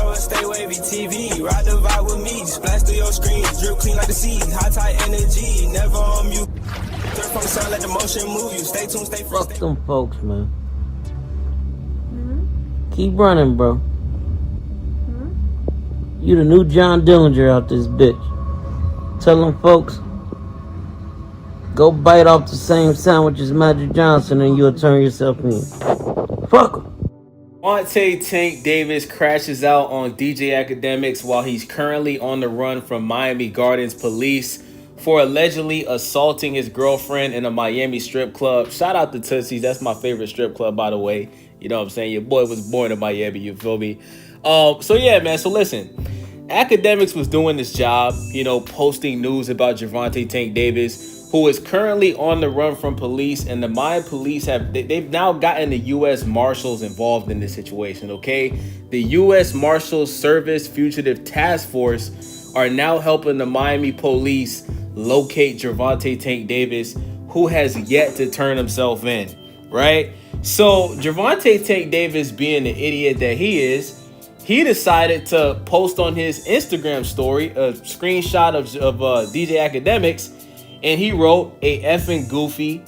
Yo, stay wavy TV, ride the vibe with me. Splash through your screen, drip clean like the sea. High tide energy, never on mute. Turn from the sound, let the motion move you. Stay tuned, stay free. Fuck them folks, man. Keep running, bro. You the new John Dillinger out this bitch. Tell them folks, go bite off the same sandwich as Magic Johnson and you'll turn yourself in. Fuck 'em. TankDavis crashes out on DJ Akademiks while he's currently on the run from Miami Gardens police for allegedly assaulting his girlfriend in a Miami strip club. Shout out to Tootsie's. That's my favorite strip club, by the way. You know what I'm saying? Your boy was born in Miami, you feel me? So yeah, man. So listen, Akademiks was doing this job, you know, posting news about Gervonta TankDavis, who is currently on the run from police, and the Miami police they've now gotten the U.S. Marshals involved in this situation, okay? The U.S. Marshals Service Fugitive Task Force are now helping the Miami police locate Gervonta TankDavis, who has yet to turn himself in, right? So Gervonta TankDavis, being the idiot that he is, he decided to post on his Instagram story a screenshot of DJ Akademiks, and he wrote a effing goofy,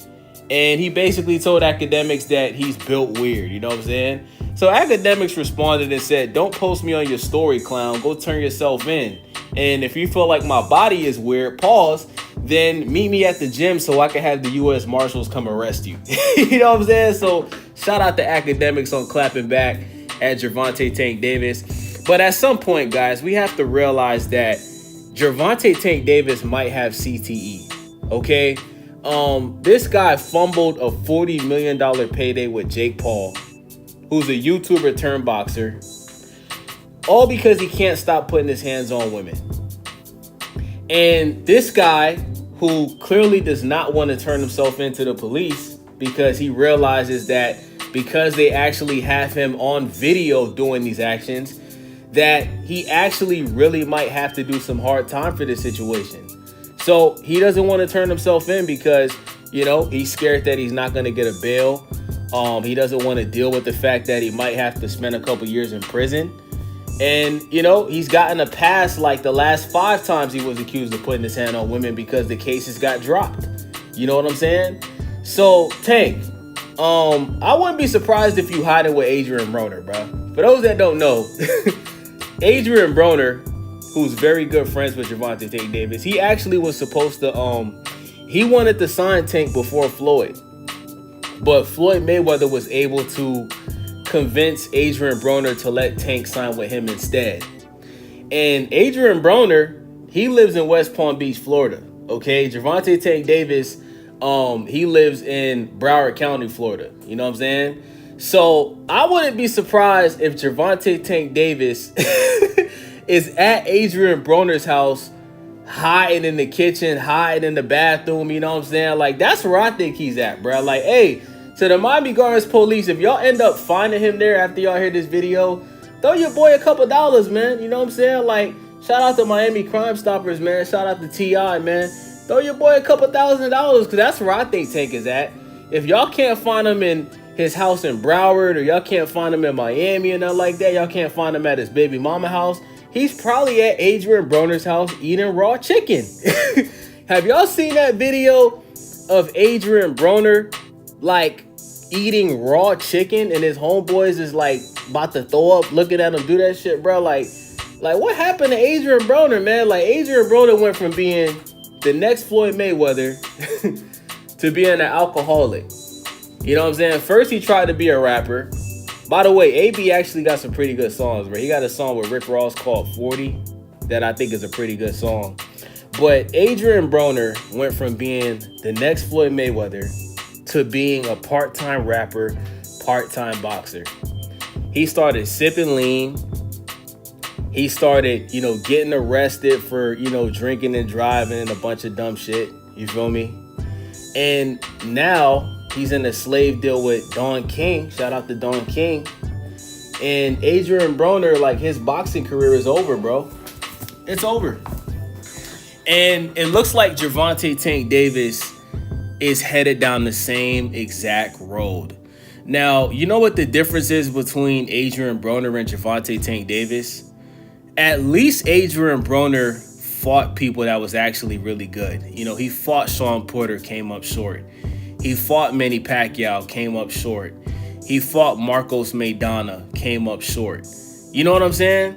and he basically told Akademiks that he's built weird, you know what I'm saying? So Akademiks responded and said, "Don't post me on your story, clown. Go turn yourself in. And if you feel like my body is weird, pause, then meet me at the gym so I can have the U.S. Marshals come arrest you." You know what I'm saying? So shout out to Akademiks on clapping back at Gervonta TankDavis. But at some point, guys, we have to realize that Gervonta TankDavis might have CTE. Okay, this guy fumbled a $40 million payday with Jake Paul, who's a YouTuber turned boxer, all because he can't stop putting his hands on women. And this guy, who clearly does not want to turn himself into the police because he realizes that because they actually have him on video doing these actions, that he actually really might have to do some hard time for this situation. So he doesn't want to turn himself in because, you know, he's scared that he's not going to get a bail. He doesn't want to deal with the fact that he might have to spend a couple years in prison. And, you know, he's gotten a pass like the last 5 times he was accused of putting his hand on women because the cases got dropped. You know what I'm saying? So, Tank, I wouldn't be surprised if you hide it with Adrian Broner, bro. For those that don't know, Adrian Broner, who's very good friends with Gervonta TankDavis, he actually was supposed to, he wanted to sign Tank before Floyd. But Floyd Mayweather was able to convince Adrian Broner to let Tank sign with him instead. And Adrian Broner, he lives in West Palm Beach, Florida. Okay, Gervonta TankDavis, he lives in Broward County, Florida. You know what I'm saying? So I wouldn't be surprised if Gervonta TankDavis is at Adrian Broner's house, hiding in the kitchen, hiding in the bathroom. You know what I'm saying? Like, that's where I think he's at, bro. Like, hey, to the Miami Gardens police, if y'all end up finding him there after y'all hear this video, throw your boy a couple dollars, man. You know what I'm saying? Like, shout out to Miami Crime Stoppers, man. Shout out to T.I., man. Throw your boy a couple $1,000 because that's where I think Tank is at. If y'all can't find him in his house in Broward, or y'all can't find him in Miami and nothing like that, y'all can't find him at his baby mama house, he's probably at Adrian Broner's house eating raw chicken. Have y'all seen that video of Adrian Broner, like, eating raw chicken and his homeboys is, like, about to throw up looking at him do that shit, bro? Like what happened to Adrian Broner, man? Like, Adrian Broner went from being the next Floyd Mayweather to being an alcoholic. You know what I'm saying? First, he tried to be a rapper. By the way, AB actually got some pretty good songs, bro. He got a song with Rick Ross called 40 that I think is a pretty good song. But Adrian Broner went from being the next Floyd Mayweather to being a part-time rapper, part-time boxer. He started sipping lean. He started, you know, getting arrested for, you know, drinking and driving and a bunch of dumb shit. You feel me? And now he's in a slave deal with Don King. Shout out to Don King. And Adrian Broner, like, his boxing career is over, bro. It's over. And it looks like Gervonta TankDavis is headed down the same exact road. Now, you know what the difference is between Adrian Broner and Gervonta Tank Davis? At least Adrian Broner fought people that was actually really good. You know, he fought Sean Porter, came up short. He fought Manny Pacquiao, came up short. He fought Marcos Maidana, came up short. You know what I'm saying?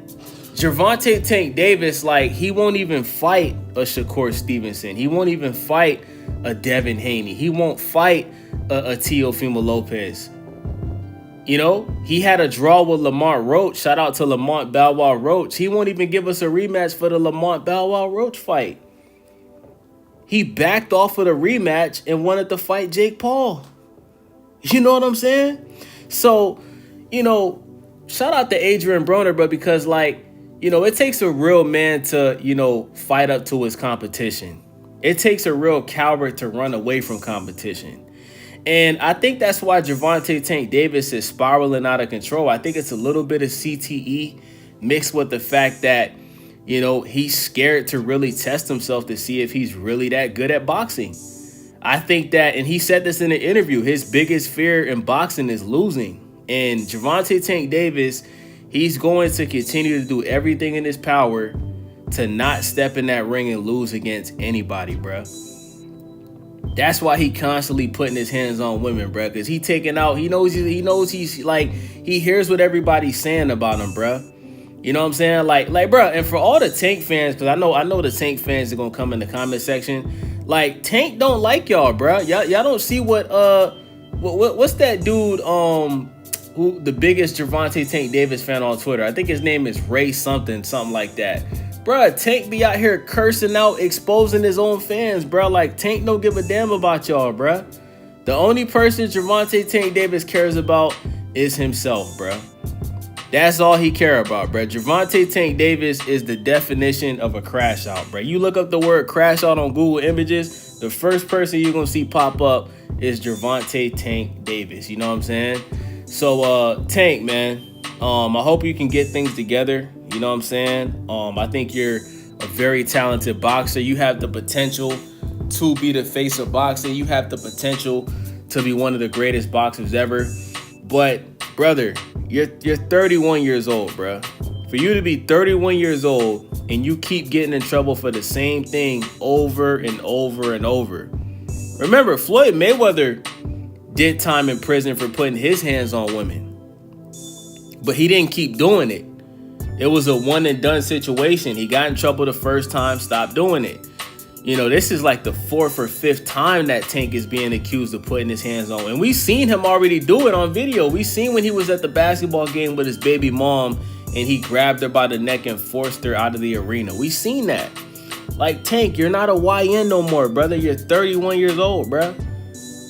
Gervonta Tank Davis, like, he won't even fight a Shakur Stevenson. He won't even fight a Devin Haney. He won't fight a Teofimo Lopez. You know, he had a draw with Lamont Roach. Shout out to Lamont Bow Wow Roach. He won't even give us a rematch for the Lamont Bow Wow Roach fight. He backed off of the rematch and wanted to fight Jake Paul. You know what I'm saying? So, you know, shout out to Adrian Broner, but because, like, you know, it takes a real man to, you know, fight up to his competition. It takes a real coward to run away from competition. And I think that's why Gervonta Tank Davis is spiraling out of control. I think it's a little bit of CTE mixed with the fact that, you know, he's scared to really test himself to see if he's really that good at boxing. I think that, and he said this in an interview, his biggest fear in boxing is losing. And Gervonta Tank Davis, he's going to continue to do everything in his power to not step in that ring and lose against anybody, bruh. That's why he constantly putting his hands on women, bruh. Because he taking out, he knows he's like, he hears what everybody's saying about him, bruh. You know what I'm saying? Like, bruh, and for all the Tank fans, because I know the Tank fans are gonna come in the comment section. Like, Tank don't like y'all, bruh. Y'all don't see what's that dude, who the biggest Gervonta Tank Davis fan on Twitter. I think his name is Ray something like that. Bruh, Tank be out here cursing out, exposing his own fans, bruh. Like, Tank don't give a damn about y'all, bruh. The only person Gervonta Tank Davis cares about is himself, bruh. That's all he care about, bruh. Gervonta Tank Davis is the definition of a crash out, bruh. You look up the word crash out on Google Images, the first person you're gonna see pop up is Gervonta Tank Davis. You know what I'm saying? So, Tank, man, I hope you can get things together. You know what I'm saying? I think you're a very talented boxer. You have the potential to be the face of boxing. You have the potential to be one of the greatest boxers ever. But, brother, you're 31 years old, bro. For you to be 31 years old and you keep getting in trouble for the same thing over and over and over. Remember, Floyd Mayweather did time in prison for putting his hands on women. But he didn't keep doing it. It was a one and done situation. He got in trouble the first time, stopped doing it. You know, this is like the 4th or 5th time that Tank is being accused of putting his hands on. And we've seen him already do it on video. We seen when he was at the basketball game with his baby mom and he grabbed her by the neck and forced her out of the arena. We seen that. Like, Tank, you're not a YN no more, brother. You're 31 years old, bro.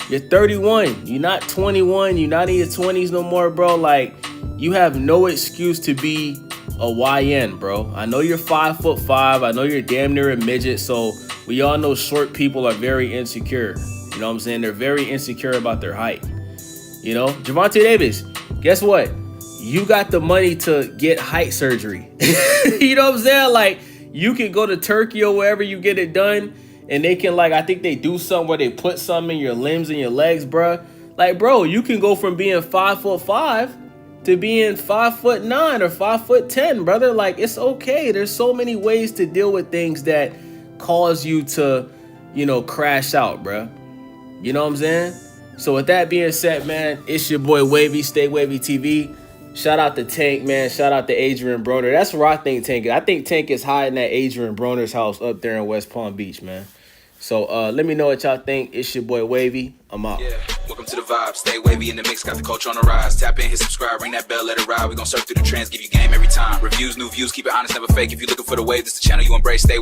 You're 31. You're not 21. You're not in your 20s no more, bro. Like, you have no excuse to be a YN, bro. I know you're 5'5". I know you're damn near a midget. So we all know short people are very insecure. You know what I'm saying? They're very insecure about their height. You know, Gervonta Davis, guess what? You got the money to get height surgery. You know what I'm saying? Like, you can go to Turkey or wherever you get it done, and they can, like, I think they do something where they put something in your limbs and your legs, bro. Like, bro, you can go from being 5'5" to being 5'9" or 5'10", brother. Like, it's okay. There's so many ways to deal with things that cause you to, you know, crash out, bro. You know what I'm saying? So with that being said, man, it's your boy Wavy, Stay Wavy TV. Shout out to Tank, man. Shout out to Adrian Broner. That's where I think Tank is. I think Tank is hiding at Adrian Broner's house up there in West Palm Beach, man. So let me know what y'all think. It's your boy Wavy. I'm out. Yeah, welcome to the vibe. Stay wavy in the mix. Got the culture on the rise. Tap in, hit subscribe, ring that bell, let it ride. We gon' surf through the trends, give you game every time. Reviews, new views, keep it honest, never fake. If you're looking for the wave, this the channel you embrace. Stay